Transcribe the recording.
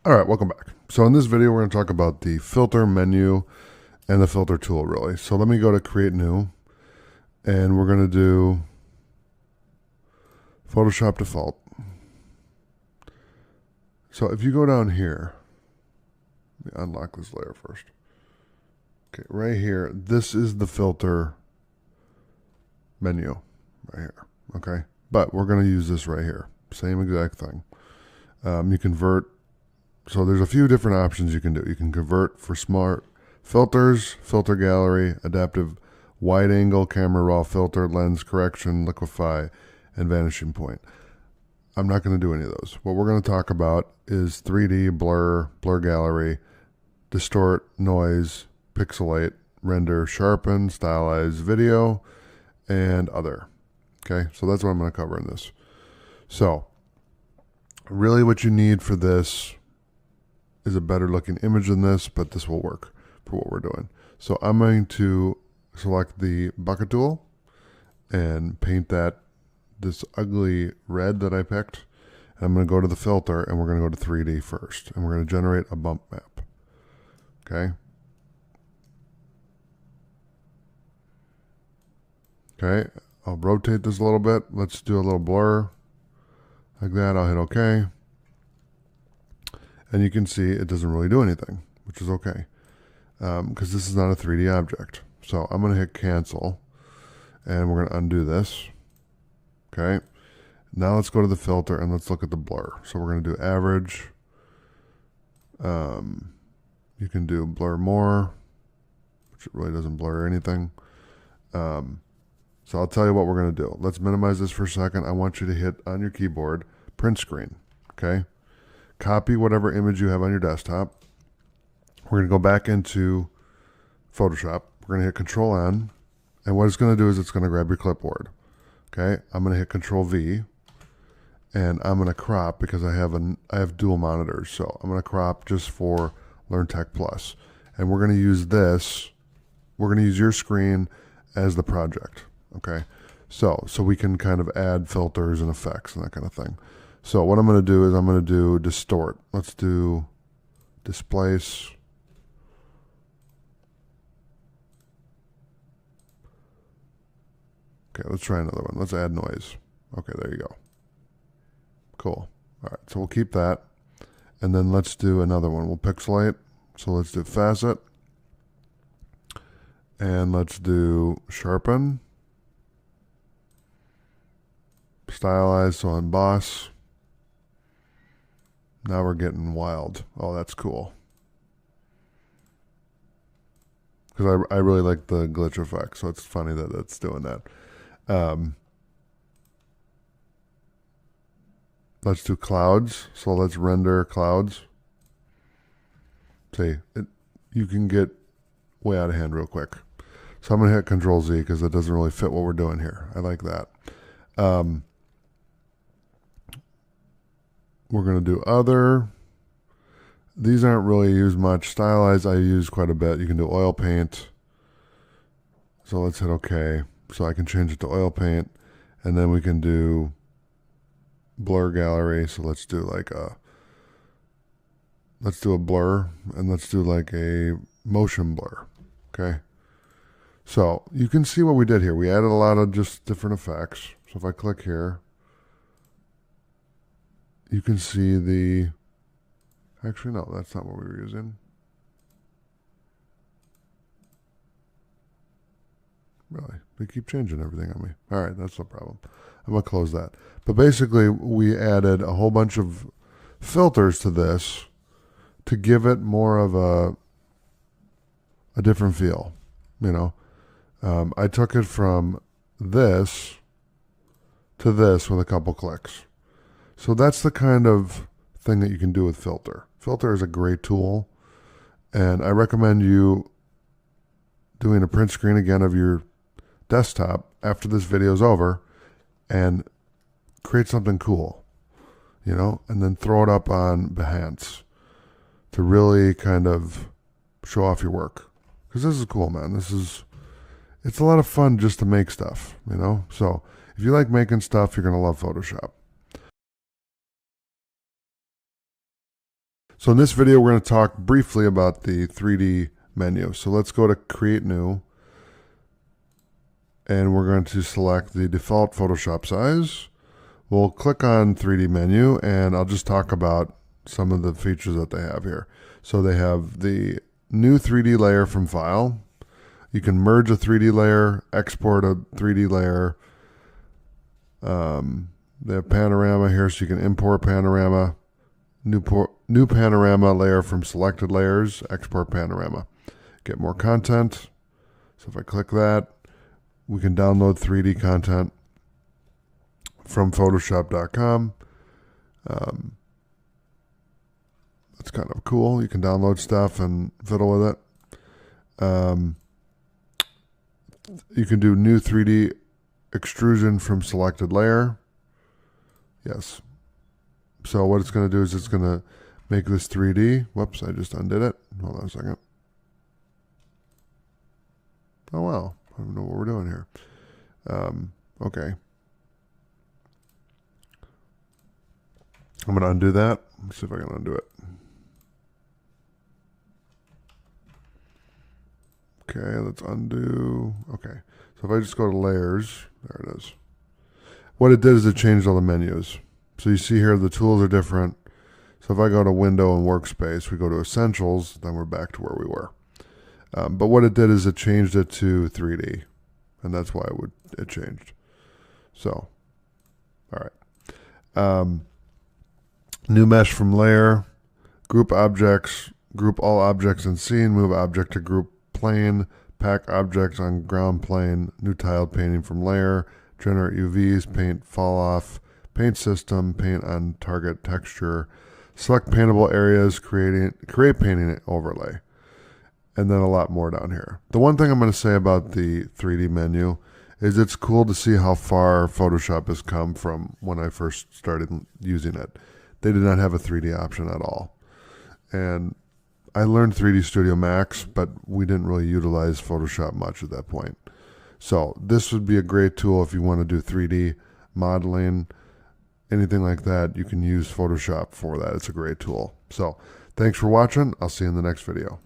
All right, welcome back. So in this video, we're going to talk about the filter menu and the filter tool, really. So let me go to create new, and we're going to do Photoshop default. So if you go down here, let me unlock this layer first. Okay, right here, this is the filter menu right here, okay? But we're going to use this right here, same exact thing. You convert, so there's a few different options you can do. You can convert for smart filters, filter gallery, adaptive wide angle, camera raw filter, lens correction, liquify, and vanishing point. I'm not going to do any of those. What we're going to talk about is 3D, blur, blur gallery, distort, noise, pixelate, render, sharpen, stylize video, and other. Okay, so that's what I'm going to cover in this. So really what you need for this is a better looking image than this, but this will work for what we're doing. So I'm going to select the bucket tool and paint this ugly red that I picked. And I'm going to go to the filter and we're going to go to 3D first. And we're going to generate a bump map. Okay. Okay. I'll rotate this a little bit. Let's do a little blur like that. I'll hit OK. And you can see it doesn't really do anything, which is okay, because this is not a 3D object. So I'm going to hit cancel, and we're going to undo this. Okay. Now let's go to the filter, and let's look at the blur. So we're going to do average. You can do blur more, which it really doesn't blur anything. So I'll tell you what we're going to do. Let's minimize this for a second. I want you to hit on your keyboard, print screen. Okay. Copy whatever image you have on your desktop. We're going to go back into Photoshop. We're going to hit Control N. And what it's going to do is it's going to grab your clipboard. Okay. I'm going to hit Control V. And I'm going to crop because I have dual monitors. So I'm going to crop just for LearnTech Plus. And we're going to use this. We're going to use your screen as the project. Okay. So we can kind of add filters and effects and that kind of thing. So what I'm going to do is I'm going to do distort. Let's do displace. Okay, let's try another one. Let's add noise. Okay, there you go. Cool. All right, so we'll keep that. And then let's do another one. We'll pixelate. So let's do facet. And let's do sharpen. Stylize, so emboss. Now we're getting wild. Oh, that's cool. Because I really like the glitch effect, so it's funny that it's doing that. Let's do clouds. So let's render clouds. See, you can get way out of hand real quick. So I'm going to hit Control Z because it doesn't really fit what we're doing here. I like that. We're going to do other. These aren't really used much. Stylize I use quite a bit. You can do oil paint. So let's hit OK. So I can change it to oil paint. And then we can do blur gallery. So let's do like a blur. And let's do like a motion blur. Okay. So you can see what we did here. We added a lot of just different effects. So if I click here, you can see the, actually no, that's not what we were using. Really, they keep changing everything on me. All right, that's no problem. I'm going to close that. But basically, we added a whole bunch of filters to this to give it more of a different feel, you know. I took it from this to this with a couple clicks. So that's the kind of thing that you can do with filter. Filter is a great tool, and I recommend you doing a print screen again of your desktop after this video is over and create something cool, you know, and then throw it up on Behance to really kind of show off your work. Because this is cool, man. It's a lot of fun just to make stuff, you know. So if you like making stuff, you're going to love Photoshop. So in this video, we're going to talk briefly about the 3D menu. So let's go to Create New. And we're going to select the default Photoshop size. We'll click on 3D menu, and I'll just talk about some of the features that they have here. So they have the new 3D layer from File. You can merge a 3D layer, export a 3D layer. They have panorama here, so you can import panorama. New panorama layer from selected layers, export panorama. Get more content. So if I click that, we can download 3D content from Photoshop.com. That's kind of cool. You can download stuff and fiddle with it. You can do new 3D extrusion from selected layer. Yes. So what it's going to do is it's going to make this 3D. Whoops, I just undid it. Hold on a second. Oh, wow. I don't know what we're doing here. Okay. I'm going to undo that. Let's see if I can undo it. Okay, let's undo. Okay. So if I just go to layers, there it is. What it did is it changed all the menus. So you see here the tools are different. So if I go to Window and Workspace, we go to Essentials, then we're back to where we were. But what it did is it changed it to 3D, and that's why it changed. So, all right. New mesh from layer, group objects, group all objects in scene, move object to group plane, pack objects on ground plane, new tiled painting from layer, generate UVs, paint fall off, paint system, paint on target texture, select paintable areas, create painting overlay. And then a lot more down here. The one thing I'm going to say about the 3D menu is it's cool to see how far Photoshop has come from when I first started using it. They did not have a 3D option at all. And I learned 3D Studio Max, but we didn't really utilize Photoshop much at that point. So this would be a great tool if you want to do 3D modeling, anything like that. You can use Photoshop for that. It's a great tool. So thanks for watching. I'll see you in the next video.